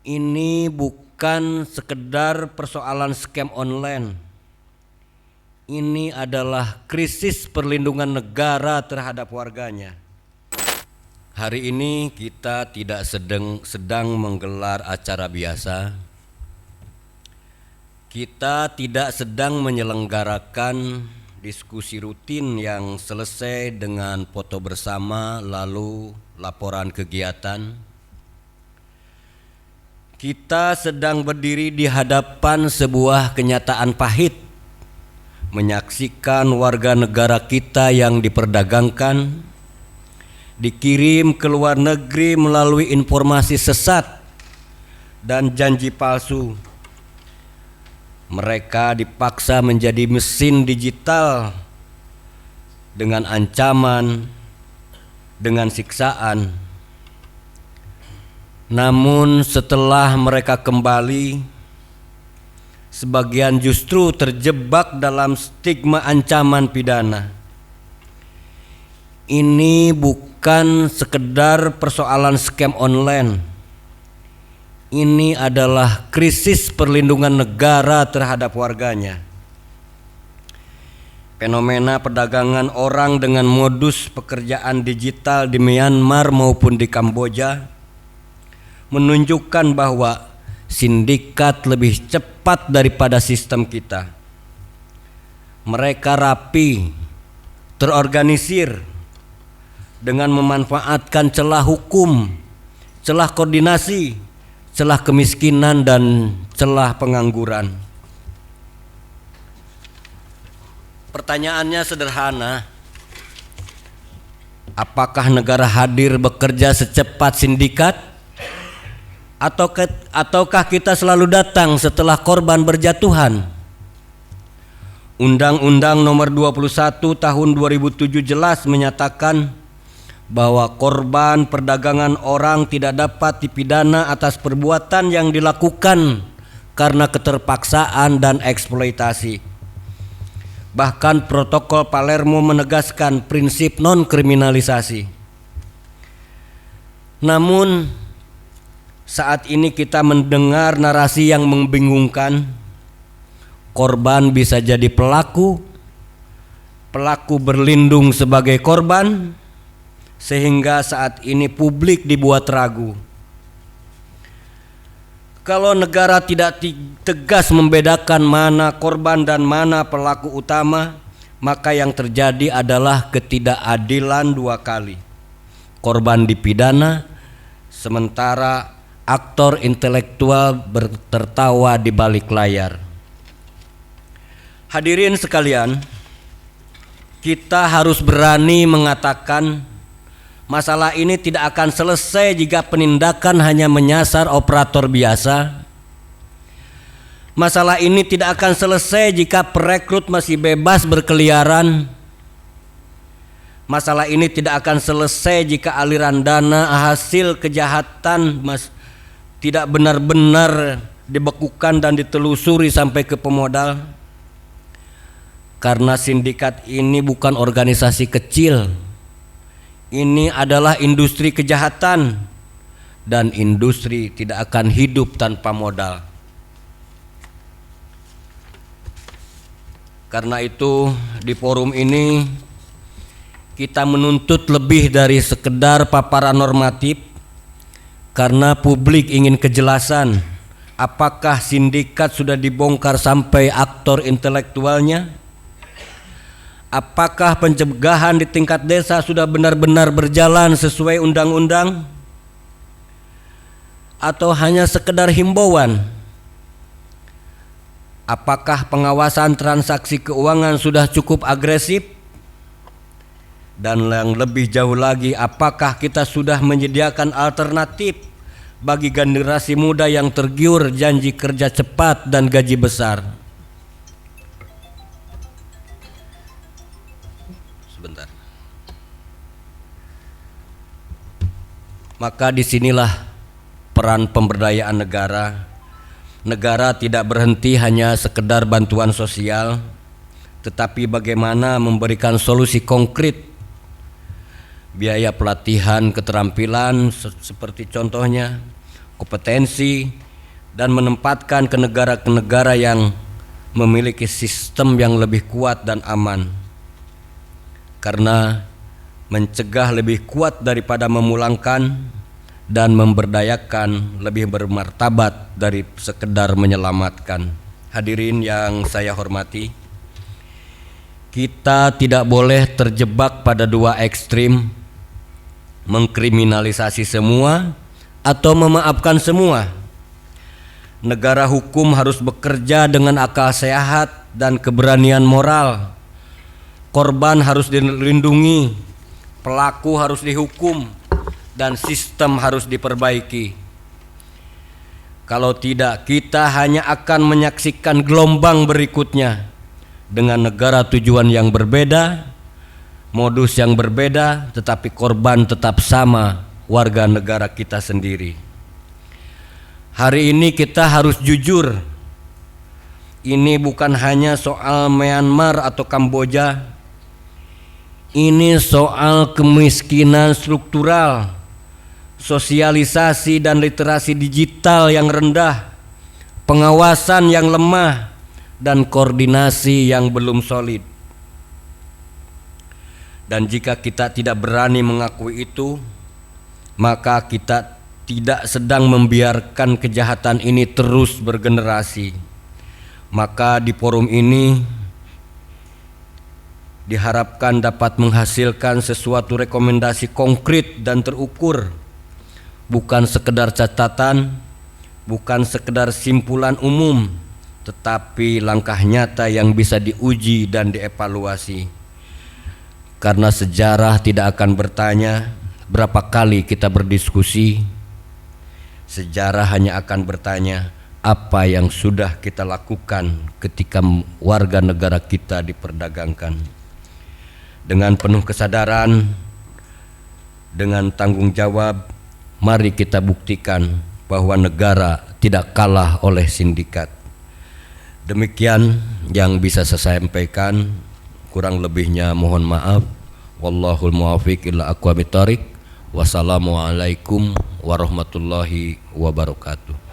Ini bukan sekedar persoalan scam online. Ini adalah krisis perlindungan negara terhadap warganya. Hari ini kita tidak sedang menggelar acara biasa. Kita tidak sedang menyelenggarakan diskusi rutin yang selesai dengan foto bersama lalu laporan kegiatan. Kita sedang berdiri di hadapan sebuah kenyataan pahit, menyaksikan warga negara kita yang diperdagangkan, dikirim ke luar negeri melalui informasi sesat dan janji palsu. Mereka dipaksa menjadi mesin digital dengan ancaman, dengan siksaan. Namun setelah mereka kembali, sebagian justru terjebak dalam stigma ancaman pidana. Ini bukan sekedar persoalan scam online. Ini adalah krisis perlindungan negara terhadap warganya. Fenomena perdagangan orang dengan modus pekerjaan digital di Myanmar maupun di Kamboja menunjukkan bahwa sindikat lebih cepat daripada sistem kita. Mereka rapi, terorganisir dengan memanfaatkan celah hukum, celah koordinasi, celah kemiskinan dan celah pengangguran. Pertanyaannya sederhana. Apakah negara hadir bekerja secepat sindikat? Ataukah kita selalu datang setelah korban berjatuhan? Undang-Undang Nomor 21 Tahun 2007 jelas menyatakan bahwa korban perdagangan orang tidak dapat dipidana atas perbuatan yang dilakukan karena keterpaksaan dan eksploitasi. Bahkan Protokol Palermo menegaskan prinsip non-kriminalisasi. Namun saat ini kita mendengar narasi yang membingungkan. Korban bisa jadi pelaku, pelaku berlindung sebagai korban, sehingga saat ini publik dibuat ragu. Kalau negara tidak tegas membedakan mana korban dan mana pelaku utama, maka yang terjadi adalah ketidakadilan dua kali. Korban dipidana, sementara aktor intelektual tertawa di balik layar. Hadirin sekalian, kita harus berani mengatakan masalah ini tidak akan selesai jika penindakan hanya menyasar operator biasa. Masalah ini tidak akan selesai jika perekrut masih bebas berkeliaran. Masalah ini tidak akan selesai jika aliran dana hasil kejahatan tidak benar-benar dibekukan dan ditelusuri sampai ke pemodal. Karena sindikat ini bukan organisasi kecil. Ini adalah industri kejahatan, dan industri tidak akan hidup tanpa modal. Karena itu di forum ini kita menuntut lebih dari sekedar paparan normatif. Karena publik ingin kejelasan, apakah sindikat sudah dibongkar sampai aktor intelektualnya? Apakah pencegahan di tingkat desa sudah benar-benar berjalan sesuai undang-undang? Atau hanya sekedar himbauan? Apakah pengawasan transaksi keuangan sudah cukup agresif? Dan yang lebih jauh lagi, apakah kita sudah menyediakan alternatif bagi generasi muda yang tergiur janji kerja cepat dan gaji besar? Sebentar. Maka disinilah peran pemberdayaan negara. Negara tidak berhenti hanya sekedar bantuan sosial, tetapi bagaimana memberikan solusi konkret. Biaya pelatihan keterampilan seperti contohnya kompetensi, dan menempatkan ke negara yang memiliki sistem yang lebih kuat dan aman. Karena mencegah lebih kuat daripada memulangkan, dan memberdayakan lebih bermartabat dari sekedar menyelamatkan. Hadirin yang saya hormati, kita tidak boleh terjebak pada dua ekstrim, mengkriminalisasi semua atau memaafkan semua. Negara hukum harus bekerja dengan akal sehat dan keberanian moral. Korban harus dilindungi, pelaku harus dihukum, dan sistem harus diperbaiki. Kalau tidak, kita hanya akan menyaksikan gelombang berikutnya dengan negara tujuan yang berbeda, modus yang berbeda, tetapi korban tetap sama, warga negara kita sendiri. Hari ini kita harus jujur. Ini bukan hanya soal Myanmar atau Kamboja. Ini soal kemiskinan struktural, sosialisasi dan literasi digital yang rendah, pengawasan yang lemah, dan koordinasi yang belum solid. Dan jika kita tidak berani mengakui itu, maka kita tidak sedang membiarkan kejahatan ini terus bergenerasi. Maka di forum ini diharapkan dapat menghasilkan sesuatu rekomendasi konkret dan terukur, bukan sekedar catatan, bukan sekedar simpulan umum, tetapi langkah nyata yang bisa diuji dan dievaluasi. Karena sejarah tidak akan bertanya berapa kali kita berdiskusi, sejarah hanya akan bertanya apa yang sudah kita lakukan ketika warga negara kita diperdagangkan. Dengan penuh kesadaran, dengan tanggung jawab, mari kita buktikan bahwa negara tidak kalah oleh sindikat. Demikian yang bisa saya sampaikan, kurang lebihnya mohon maaf. Wallahul muwaffiq ila aqwamit thoriq. Wassalamualaikum warahmatullahi wabarakatuh.